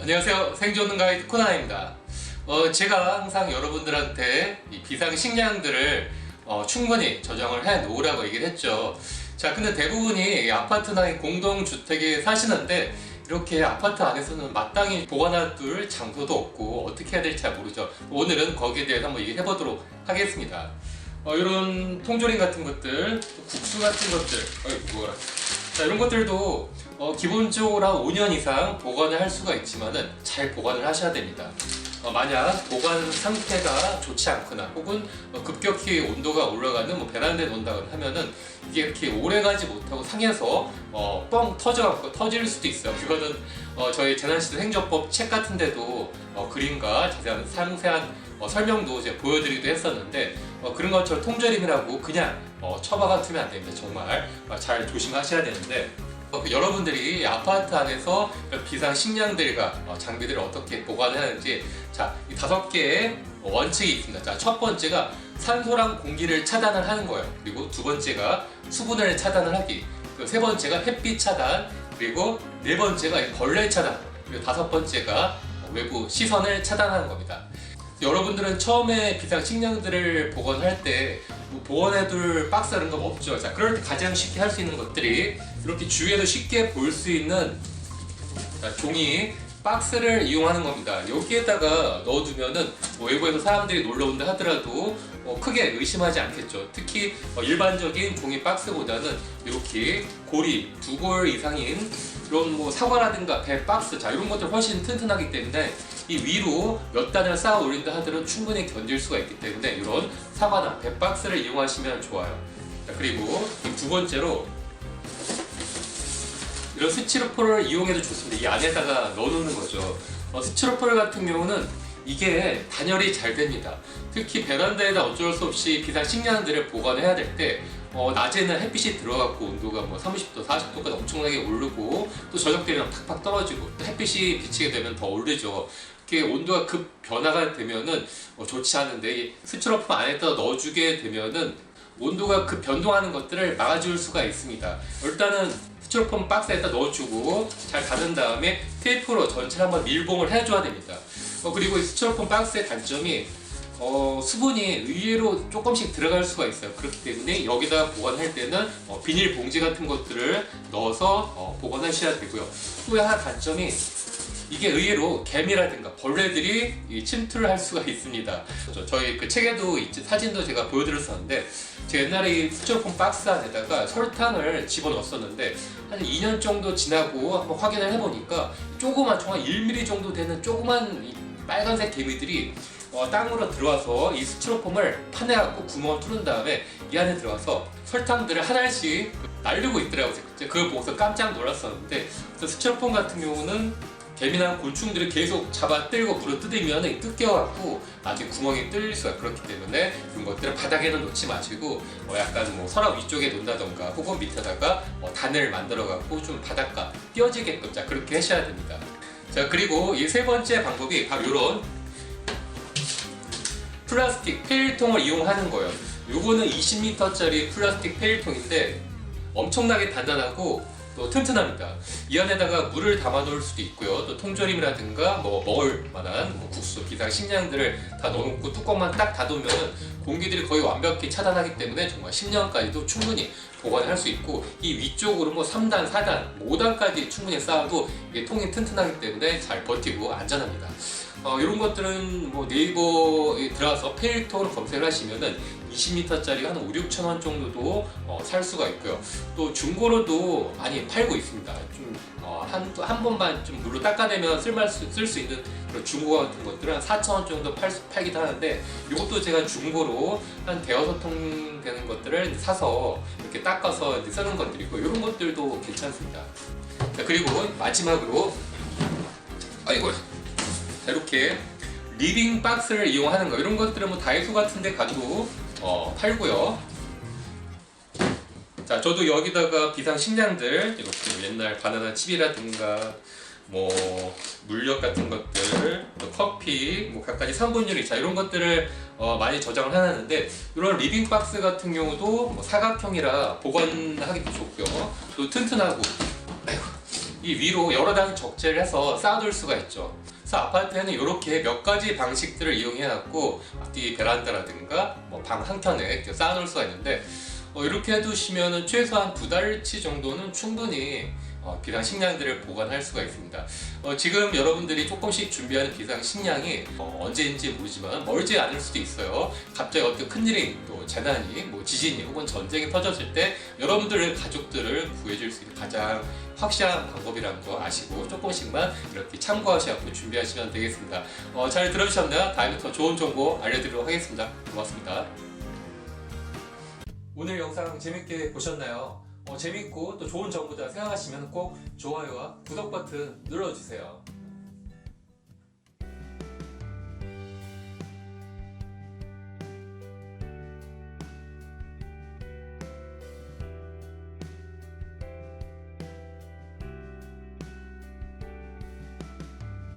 안녕하세요. 생존 가이드 코나입니다. 제가 항상 여러분들한테 이 비상식량들을 충분히 저장을 해 놓으라고 얘기를 했죠. 자, 근데 대부분이 아파트나 공동주택에 사시는데 이렇게 아파트 안에서는 마땅히 보관해둘 장소도 없고 어떻게 해야 될지 잘 모르죠. 오늘은 거기에 대해서 한번 얘기해 보도록 하겠습니다. 이런 통조림 같은 것들, 국수 같은 것들, 무거워라. 자, 이런 것들도 기본적으로 한 5년 이상 보관을 할 수가 있지만은 잘 보관을 하셔야 됩니다. 만약 보관 상태가 좋지 않거나 혹은 급격히 온도가 올라가는 베란다에 놓는다 하면은 이게 이렇게 오래 가지 못하고 상해서 뻥 터져갖고 터질 수도 있어요. 그거는 저희 재난시설 행정법 책 같은 데도 그림과 자세한 상세한 설명도 제가 보여드리기도 했었는데 그런 것처럼 통조림이라고 그냥 처박아 두면 안 됩니다. 정말 잘 조심하셔야 되는데 여러분들이 아파트 안에서 비상식량들과 장비들을 어떻게 보관하는지, 자, 이 5개의 원칙이 있습니다. 자, 첫 번째가 산소랑 공기를 차단을 하는 거예요. 그리고 두 번째가 수분을 차단을 하기, 그리고 세 번째가 햇빛 차단, 그리고 네 번째가 벌레 차단, 그리고 다섯 번째가 외부 시선을 차단하는 겁니다. 여러분들은 처음에 비상식량들을 보관할 때 보관해둘 박스 이런 거 없죠. 자, 그럴 때 가장 쉽게 할 수 있는 것들이 이렇게 주위에도 쉽게 볼 수 있는 종이 박스를 이용하는 겁니다. 여기에다가 넣어두면은 외부에서 사람들이 놀러 온다 하더라도 크게 의심하지 않겠죠. 특히 일반적인 종이 박스보다는 이렇게 고리 2골 이상인 이런 사과라든가 배 박스, 자, 이런 것들 훨씬 튼튼하기 때문에 이 위로 몇 단을 쌓아 올린다 하더라도 충분히 견딜 수가 있기 때문에 이런 사과나 배 박스를 이용하시면 좋아요. 자, 그리고 두 번째로 이런 스티로폼을 이용해도 좋습니다. 이 안에다가 넣어놓는 거죠. 스티로폼 같은 경우는 이게 단열이 잘 됩니다. 특히 베란다에다 어쩔 수 없이 비상식량들을 보관해야 될 때 낮에는 햇빛이 들어가고 온도가 30도, 40도까지 엄청나게 오르고 또 저녁 되면 팍팍 떨어지고 또 햇빛이 비치게 되면 더 오르죠. 이렇게 온도가 급 변화가 되면은 좋지 않은데 이 스티로폼 안에다 넣어주게 되면은 온도가 급 변동하는 것들을 막아줄 수가 있습니다. 일단은 스티로폼 박스에다 넣어주고 잘 닫은 다음에 테이프로 전체를 한번 밀봉을 해줘야 됩니다. 그리고 이 스티로폼 박스의 단점이 수분이 의외로 조금씩 들어갈 수가 있어요. 그렇기 때문에 여기다 보관할 때는 비닐 봉지 같은 것들을 넣어서 보관하셔야 되고요. 또 하나 단점이 이게 의외로 개미라든가 벌레들이 침투를 할 수가 있습니다. 저희 그 책에도 사진도 제가 보여드렸었는데 제가 옛날에 이 스티로폼 박스 안에다가 설탕을 집어넣었었는데 한 2년 정도 지나고 한번 확인을 해보니까 조그만 정말 1mm 정도 되는 조그만 이 빨간색 개미들이 땅으로 들어와서 이 스티로폼을 파내갖고 구멍을 뚫은 다음에 이 안에 들어가서 설탕들을 하나씩 날리고 있더라고요. 그걸 보고서 깜짝 놀랐었는데 스티로폼 같은 경우는 개미나 곤충들이 계속 잡아 뜯고 물어 뜯으면 뜯겨갖고 아직 구멍이 뚫릴 수가 그렇기 때문에 이런 것들을 바닥에는 놓지 마시고 약간 서랍 위쪽에 놓는다던가 혹은 밑에다가 단을 만들어갖고 좀 바닥과 띄어지게끔 그렇게 하셔야 됩니다. 자, 그리고 이 세 번째 방법이 바로 이런 플라스틱 페일통을 이용하는 거예요. 요거는 20L짜리 플라스틱 페일통인데 엄청나게 단단하고 또 튼튼합니다. 이 안에다가 물을 담아 놓을 수도 있고요. 또 통조림이라든가 먹을 만한 국수, 비상식량들을 다 넣어놓고 뚜껑만 딱 닫으면 공기들이 거의 완벽히 차단하기 때문에 정말 10년까지도 충분히 보관할 수 있고 이 위쪽으로 3단, 4단, 5단까지 충분히 쌓아도 이게 통이 튼튼하기 때문에 잘 버티고 안전합니다. 이런 것들은 네이버에 들어가서 페일통으로 검색을 하시면은 20L짜리 한 5-6천원 정도도 살 수가 있고요. 또 중고로도 많이 팔고 있습니다. 좀 한 번만 좀 물로 닦아내면 쓸 수 있는 그런 중고 같은 것들은 한 4천원 정도 팔기도 하는데 이것도 제가 중고로 한 대여섯 통 되는 것들을 사서 이렇게 닦아서 이제 쓰는 것들이고 이런 것들도 괜찮습니다. 자, 그리고 마지막으로 이렇게 리빙 박스를 이용하는 거, 이런 것들은 다이소 같은 데 가도 팔고요. 자, 저도 여기다가 비상식량들 이렇게 옛날 바나나 칩이라든가 물엿 같은 것들, 또 커피, 갖가지 성분유리, 자, 이런 것들을 많이 저장을 해놨는데 이런 리빙 박스 같은 경우도 사각형이라 보관하기도 좋고요. 또 튼튼하고 이 위로 여러 단 적재를 해서 쌓아둘 수가 있죠. 그래서 아파트에는 이렇게 몇 가지 방식들을 이용해 놨고 앞뒤 베란다라든가 뭐 방 한켠에 이렇게 쌓아놓을 수가 있는데 이렇게 해두시면 최소한 2달치 정도는 충분히 비상식량들을 보관할 수가 있습니다. 지금 여러분들이 조금씩 준비하는 비상식량이 언제인지 모르지만 멀지 않을 수도 있어요. 갑자기 어떤 큰일이 또 재난이 뭐 지진이 혹은 전쟁이 터졌을 때 여러분들의 가족들을 구해줄 수 있는 가장 확실한 방법이라는 거 아시고 조금씩만 이렇게 참고하셔서 준비하시면 되겠습니다. 잘 들어주셨나요? 다음에 더 좋은 정보 알려드리도록 하겠습니다. 고맙습니다. 오늘 영상 재밌게 보셨나요? 재밌고 또 좋은 정보다 생각하시면 꼭 좋아요와 구독 버튼 눌러주세요.